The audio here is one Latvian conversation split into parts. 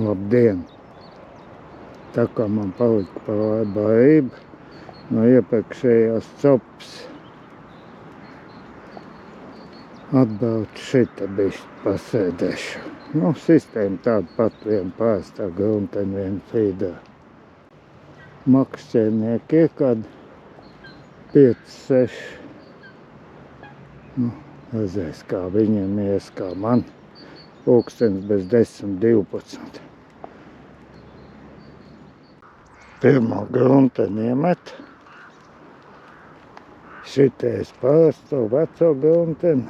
Labdien! Tā kā man palika pa baiba no iepriekšējās copas, atbraucu šita bišķi pasēdēšu. Nu, sistēma tāda pat, viena pārstā grunteņa, viena feeder. Makšķērnieki ir kādi 5-6. Nu, redzēs, kā viņiem ies, kā man. Pulkstenis bez 10-12. Pirmo grunteni iemet. Šitais parasto veco grunteni.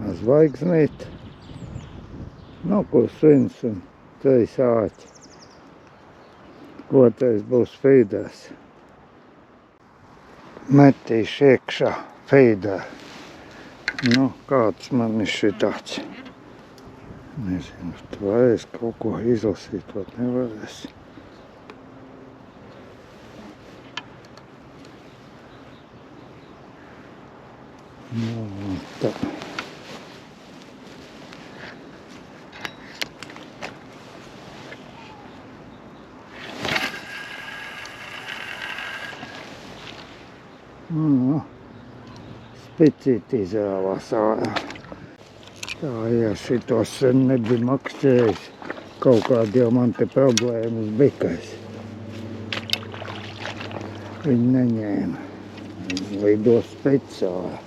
Ar zvaigznīti. Nu, kur svins un 3 āķi. Otrais būs feeders. Metīšu iekšā feeder. Nu, kāds man ir šitāds. Nezinu, tu varēs kaut ko izlasīt, vai nevarēs. Nu, tā. Nu, spicīt izrāvās ārā. Tā, ja šitos sen nebija makšķējis, kaut kādi jau man te problēmas bikais. Viņi neņēma. Viņi lido speciāli.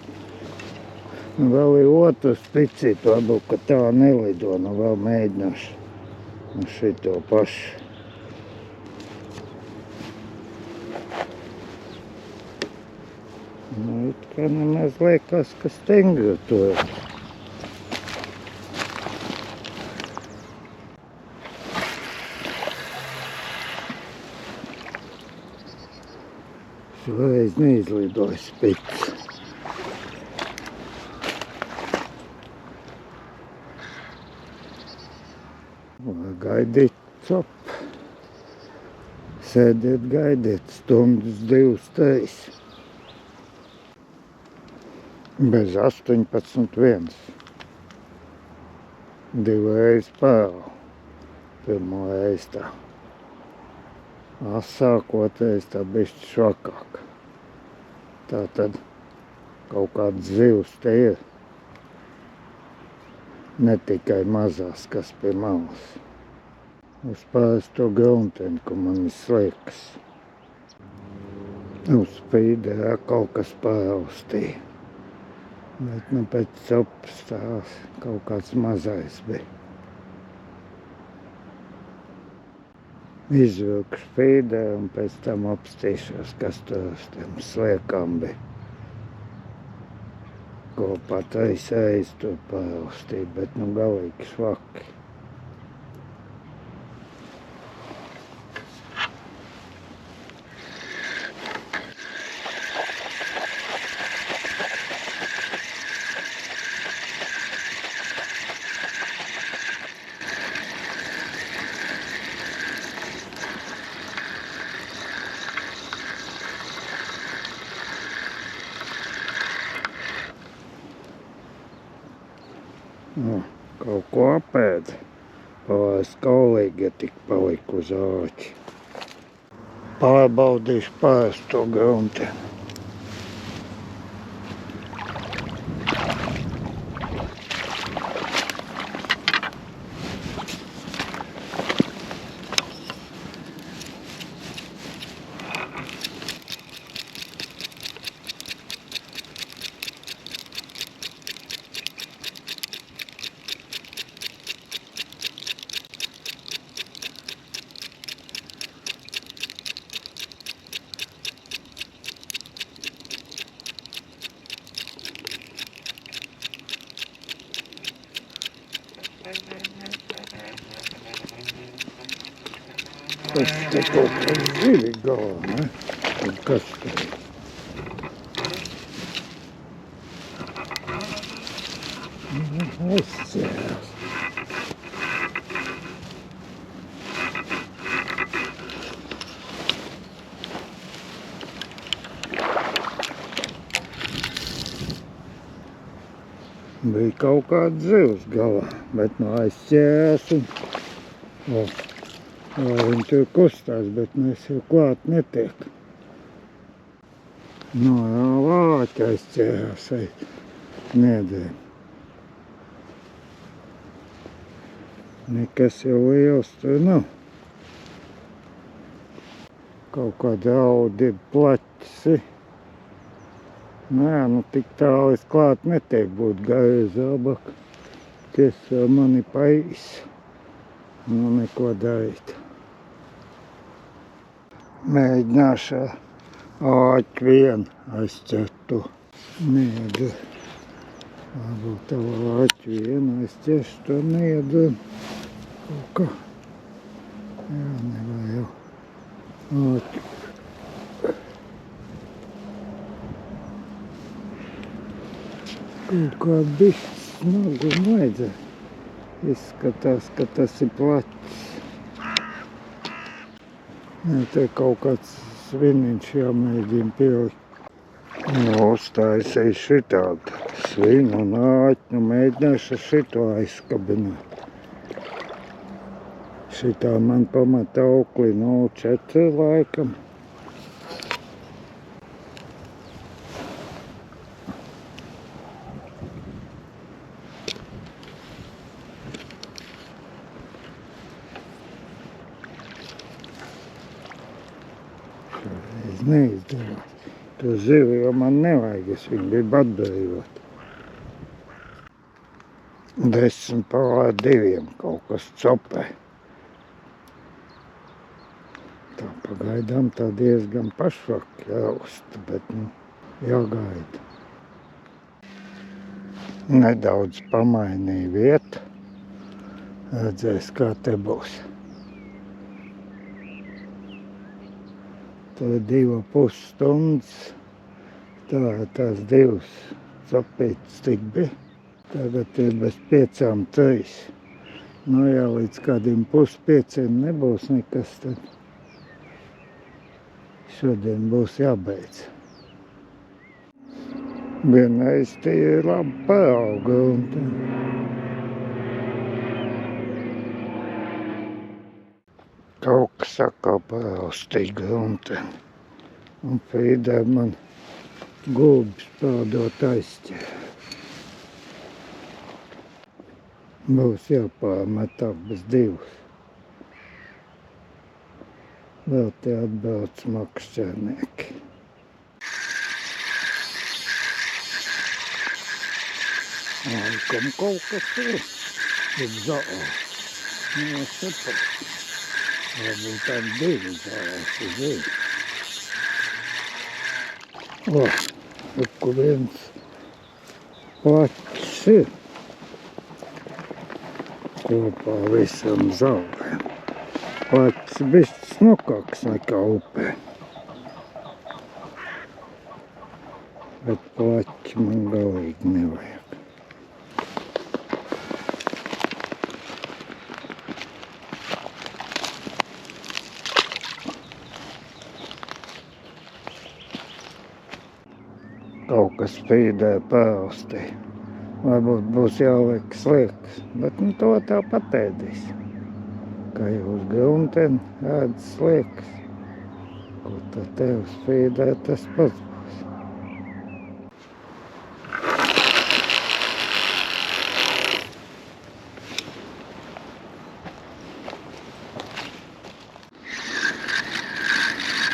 Nu, vēl ir otru spicīt, varbūt, ka tā nelido, nu vēl mēģināšu. Nu, šito pašu. Nu, it kā nemaz liekas, ka stingri tur. Šoreiz neizlidoja spicis. Gaidīt copu. Sēdiet, gaidiet, stundas 2-3. Bez 18:1. 2 reizes pārāvu. Pirmo reizi tā. Sākotreiz tā bišķi švakāk. Tā tad kaut kāds zivs te ir. Ne tikai mazās, kas pie malas. Uz parasto grunteni, ko man sliekas. Uz feederā kaut kas paraustīja. Bet nu pēc copas tās kaut kāds mazais bija. Izvilkšu feederu un pēc tam apstīšos, kas tur uz tiem sliekām bija. Kopā 3 reizes tur paraustīja, bet nu galīgi švaki. Nu, kaut ko apēda. Pavārs kaulīgi, ja tik palika uz āķi. Pārbaudīšu parasto grunteni. Te kaut kāds zivi galā, ne? Un kas te? Aizcērās. Bija kaut kāds zivs galā, bet nu aizķērās un viņi tur kustās, bet mēs jau klāt netiek. Nu, vāķi aizķērās niedēm. Nekas jau liels tur nav. Kaut kādi audi plaķi. Nē, nu tik tālu es klāt netiek būt gāju zābaku. Tiesā mani pais. Nu, neko darīt. Mēģināšu āķi vien aizķert to niedru. Varbūt tavu āķi vien aizķeršu to niedru. Kaut kā. Jā, nevajag jau āķi. Kaut kā bišķi smagu vajadzēja. Izskatās, ka tas ir plaķis. Jā, te kaut kāds sviniņš jāmēģina pielikt. Nu, uztaisīju šitādu svinu un āķi. Nu, mēģināšu šito aizkabināt. Šitā man pamata aukli, nu, 4 laikam. Neizdevās. To zivi jau man nevajag, es viņu gribu atbrīvot. 10 pār 2 kaut kas copē. Tā pagaidām tā diezgan pašvak jāusta, bet nu jāgaida. Nedaudz pamainīja vietu. Redzēs, kā te būs. Tur 2,5 stundas. Tā, tās 2 sapītas tik bija. Tagad ir bez 5,3. Nu, ja līdz kādiem 4,5 nebūs nekas, tad šodien būs jābeidz. Vienreiz tie labi paauga un tā. Kaut kas atkal paraustīja grunteni. Un Frīdai man gulbis pādot aizķēra. Būs jāpārmet abas 2. Vēl te atbrauc makšķernieki. Laikam kaut kas ir. Ir zāle. Nu, es saprotu. Varbūt tādi 2 zāles ir zini. Kur viens plaķis ir. Kopā visam zālēm. Plaķis bišķi smukāks nekā upē. Bet plaķi man galīgi nevajag. Kaut kas Frīdai paraustīja. Varbūt būs jāliek sliekas, bet nu to tā patēdīs. Kā jau uz grunteni ēd sliekas. Ko tad tev uz Frīdai tas pats būs.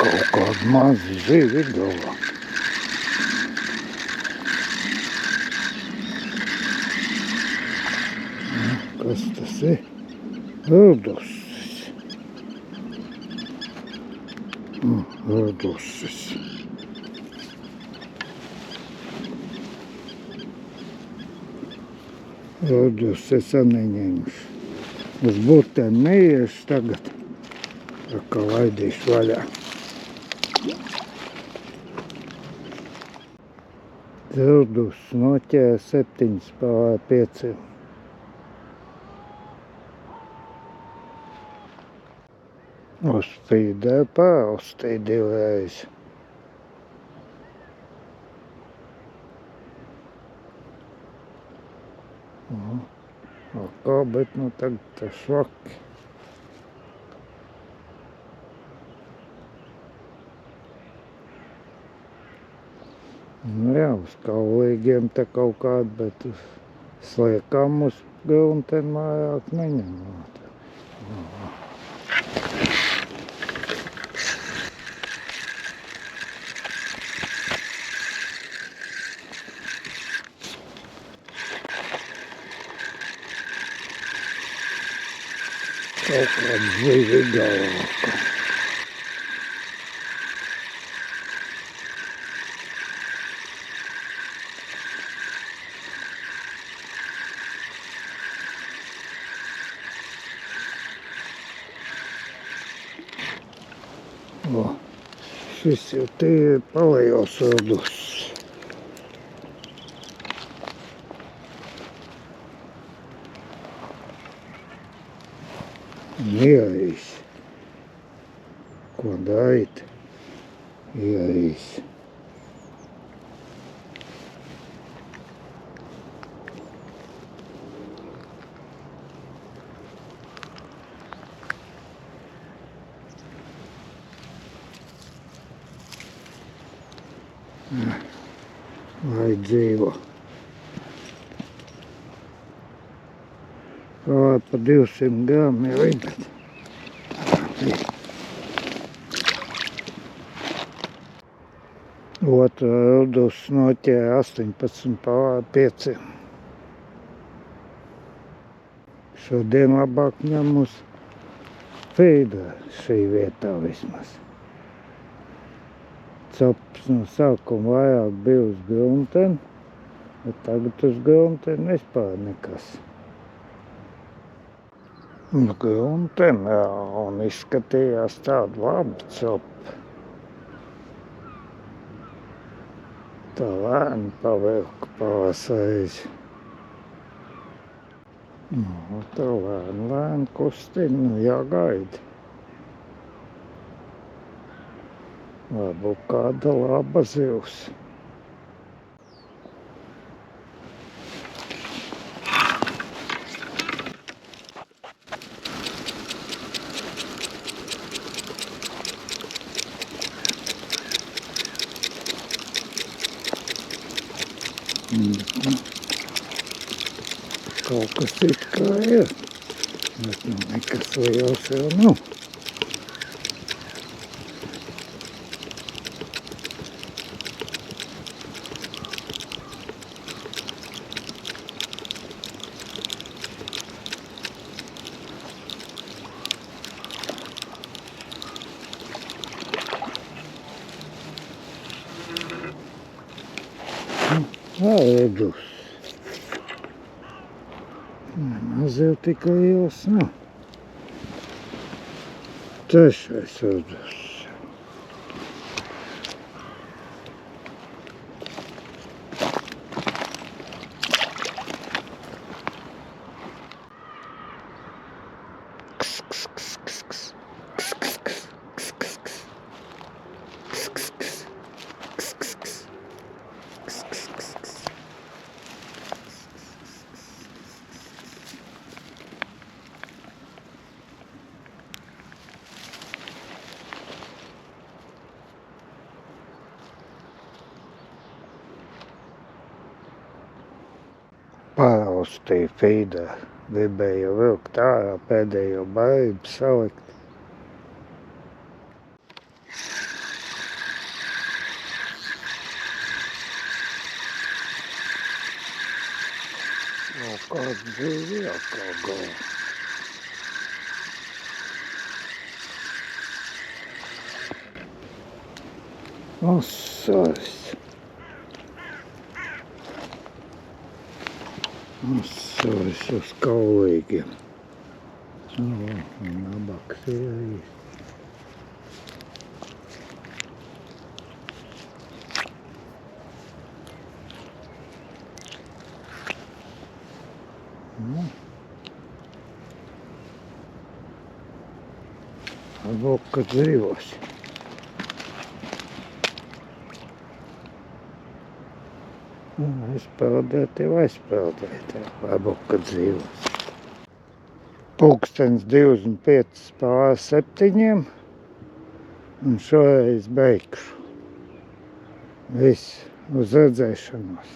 Kaut kādi mazi zivi galā. Kas tas ir? Rudussis. Rudussis. Rudussis es neņemšu. Uz butēm neiešu tagad. Tā kā laidīšu vaļā. Dzirdus noķēra 7,5. Uzspīdē pārstīja divreiz. Kā, bet nu tagad tas švaki. Nu jā, uz kaulīgiem te kaut kādi, bet uz sliekām uz grunten vairāk neņemot. Kaut kāda zivi galvāka. O, šis jau tīri palējos sodus. Ierīs. Ko darīt? Ierīs. Lai dzīvo. Pa 200 gramu jau ir, bet otru rudus noķēra 18,5. Šodien labāk ņem uz feida šī vietā vismaz. Cops no sākuma vairāk bija uz grunten, bet tagad uz grunten vispār nekas. Nu, grunten, jā, un izskatījās tādu labu copu. Tā lēni pavilku pavasarīzi. Nu, tā lēni kustina, nu jāgaida. Varbūt kāda laba zivs. Kaut kas it kā ir, bet nu nekas liels jau nav. Ēdus. Nemaz jau tik liels nav. Trešais ēdus. Paraustīju feedā. Gribēju vilkt ārā pēdējo barību salikt. Vēl kāds dzīvi atkal galā. Asars. Asars uz kaulīgiem. Un nabaks ir īsti. Varbūt, ka dzīvos. Aizpeldēt jau aizpeldēt. Varbūt, ka dzīvos. Pulkstens 25:07. Un šoreiz beigšu. Viss, uz redzēšanos.